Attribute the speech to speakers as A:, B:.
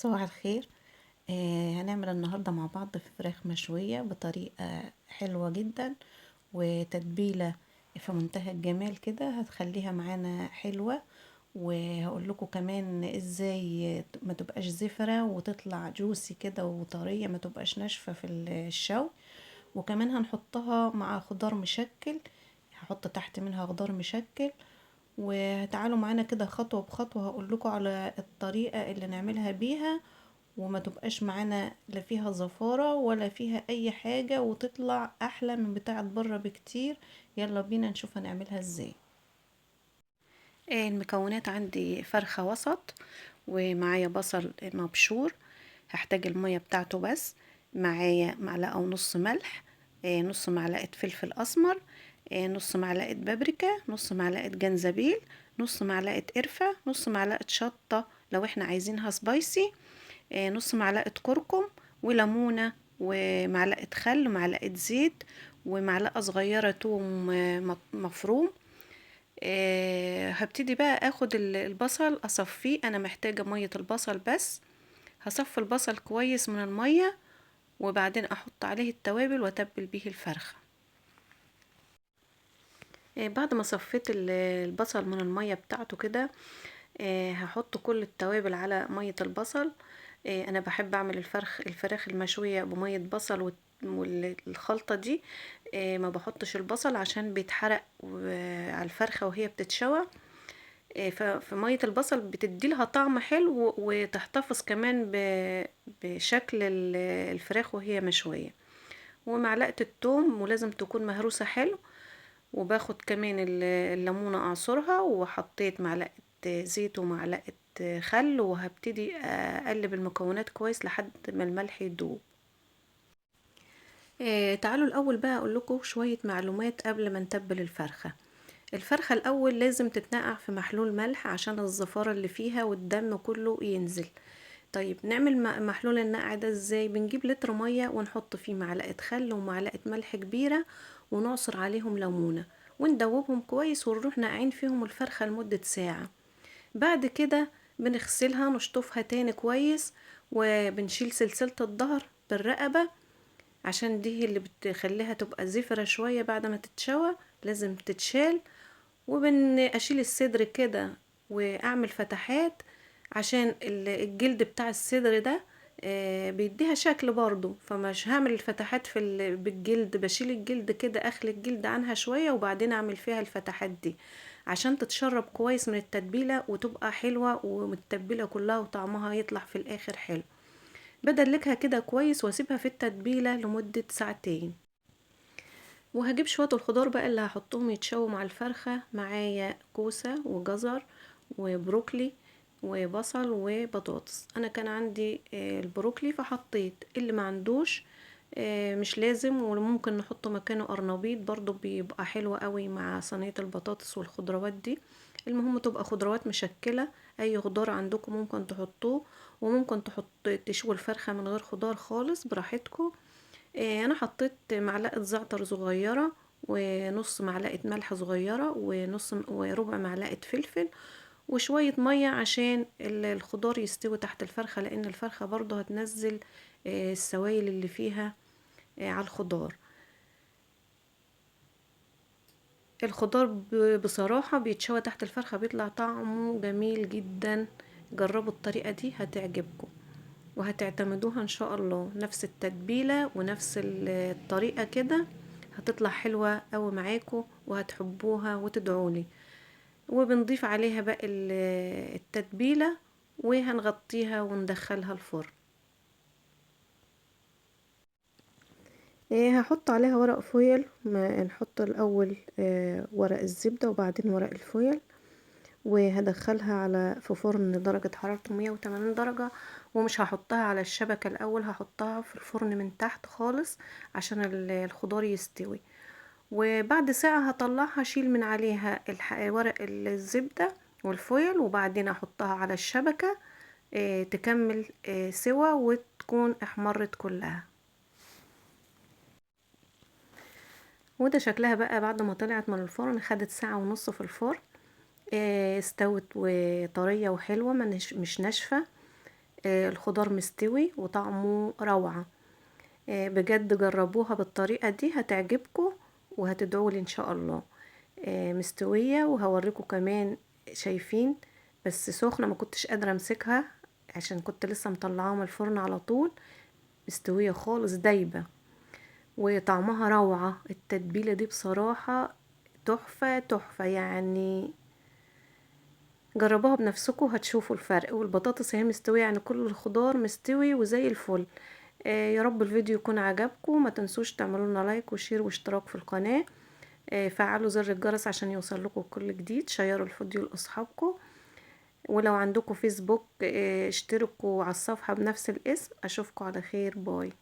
A: صباح الخير. هنعمل النهاردة مع بعض فراخ مشوية بطريقة حلوة جدا، وتتبيلة في منتهى الجمال كده هتخليها معانا حلوة. وهقول لكم كمان ازاي ما تبقاش زفرة وتطلع جوسي كده وطرية، ما تبقاش ناشفة في الشوي. وكمان هنحطها مع خضار مشكل، هحط تحت منها خضار مشكل. وتعالوا معانا كده خطوة بخطوة، هقول لكم على الطريقة اللي نعملها بيها، وما تبقاش معانا لا فيها زفارة ولا فيها اي حاجة، وتطلع احلى من بتاعة بره بكتير. يلا بينا نشوف هنعملها ازاي. المكونات عندي فرخة وسط، ومعايا بصل مبشور، هحتاج المية بتاعته بس. معايا معلقة ونص ملح، نص معلقة فلفل اسمر، نص معلقة بابريكا، نص معلقة جنزبيل، نص معلقة قرفة، نص معلقة شطة لو احنا عايزينها سبايسي، نص معلقة كركم، وليمونة، ومعلقة خل، ومعلقة زيت، ومعلقة صغيرة توم مفروم. هبتدي بقى اخد البصل اصفيه، انا محتاجة مية البصل بس. هصفي البصل كويس من المية، وبعدين احط عليه التوابل واتبل بيه الفرخة. بعد ما صفيت البصل من المية بتاعته كده، هحط كل التوابل على مية البصل. انا بحب اعمل الفراخ المشوية بمية بصل والخلطة دي. ما بحطش البصل عشان بيتحرق على الفرخة وهي بتتشوى. ففي مية البصل بتديلها طعم حلو، وتحتفظ كمان بشكل الفراخ وهي مشوية. ومعلقة التوم، ولازم تكون مهروسة حلو. وباخد كمان الليمونة اعصرها، وحطيت معلقة زيت ومعلقة خل، وهبتدي اقلب المكونات كويس لحد ما الملح يدوب. تعالوا الاول بقى اقول لكم شوية معلومات قبل ما نتبل الفرخة. الفرخة الاول لازم تتنقع في محلول ملح عشان الزفارة اللي فيها والدم كله ينزل. طيب نعمل محلول النقع ده ازاي؟ بنجيب لتر مية ونحط فيه معلقة خل ومعلقة ملح كبيرة، ونعصر عليهم ليمونة، وندوبهم كويس، ونروح ناقعين فيهم الفرخة لمدة ساعة. بعد كده بنغسلها نشطفها تاني كويس، وبنشيل سلسلة الظهر بالرقبة، عشان دي اللي بتخليها تبقى زفرة شوية بعد ما تتشوى، لازم تتشال. وبنشيل الصدر كده واعمل فتحات، عشان الجلد بتاع الصدر ده بيديها شكل برضو، فمش هعمل الفتحات بالجلد، بشيل الجلد كده، اخلي الجلد عنها شوية، وبعدين اعمل فيها الفتحات دي عشان تتشرب كويس من التتبيلة وتبقى حلوة ومتتبلة كلها، وطعمها يطلع في الاخر حلو. بدلكها كده كويس واسيبها في التتبيلة لمدة ساعتين. وهجيب شوية الخضار بقى اللي هحطهم يتشووا مع الفرخة. معايا كوسة وجزر وبروكلي وبصل وبطاطس. انا كان عندي البروكلي فحطيت، اللي ما عندوش مش لازم، وممكن نحط مكانه قرنبيط برضو بيبقى حلو قوي مع صينية البطاطس والخضروات دي. المهم تبقى خضروات مشكلة، اي خضار عندكم ممكن تحطوه، وممكن تشوي الفرخة من غير خضار خالص براحتكم. انا حطيت معلقة زعتر صغيرة، ونص معلقة ملح صغيرة، وربع معلقة فلفل، وشوية مية عشان الخضار يستوي تحت الفرخة، لان الفرخة برضو هتنزل السوائل اللي فيها على الخضار. الخضار بصراحة بيتشوى تحت الفرخة بيطلع طعمه جميل جدا. جربوا الطريقة دي هتعجبكم، وهتعتمدوها ان شاء الله، نفس التتبيلة ونفس الطريقة كده هتطلع حلوة قوي معاكم، وهتحبوها وتدعولي. وبنضيف عليها بقى التتبيلة، وهنغطيها وندخلها الفرن. هحط عليها ورق فويل، نحط الاول ورق الزبدة وبعدين ورق الفويل، وهدخلها في فرن درجة حرارته 180 درجة. ومش هحطها على الشبكة الاول، هحطها في الفرن من تحت خالص عشان الخضار يستوي. وبعد ساعة هطلعها، اشيل من عليها ورق الزبدة والفويل، وبعدين احطها على الشبكة تكمل سوا وتكون احمرت كلها. وده شكلها بقى بعد ما طلعت من الفرن، خدت ساعة ونص في الفرن. استوت وطرية وحلوة، مش ناشفة. الخضار مستوي وطعمه روعة. بجد جربوها بالطريقة دي هتعجبكم وهتدعوا لي ان شاء الله. مستوية، وهوريكم كمان. شايفين؟ بس سخنة، ما كنتش قادرة امسكها عشان كنت لسه مطلعاها من الفرن على طول. مستوية خالص، دايبة، وطعمها روعة. التتبيلة دي بصراحة تحفة تحفة يعني. جربوها بنفسكم هتشوفوا الفرق. والبطاطس اهي مستوية، يعني كل الخضار مستوي وزي الفل. يا رب الفيديو يكون عجبكم. ما تنسوش تعملوا لنا لايك وشير واشتراك في القناة. فعلوا زر الجرس عشان يوصل لكم كل جديد. شيروا الفيديو لاصحابكم. ولو عندكم فيسبوك اشتركوا على الصفحة بنفس الاسم. اشوفكم على خير. باي.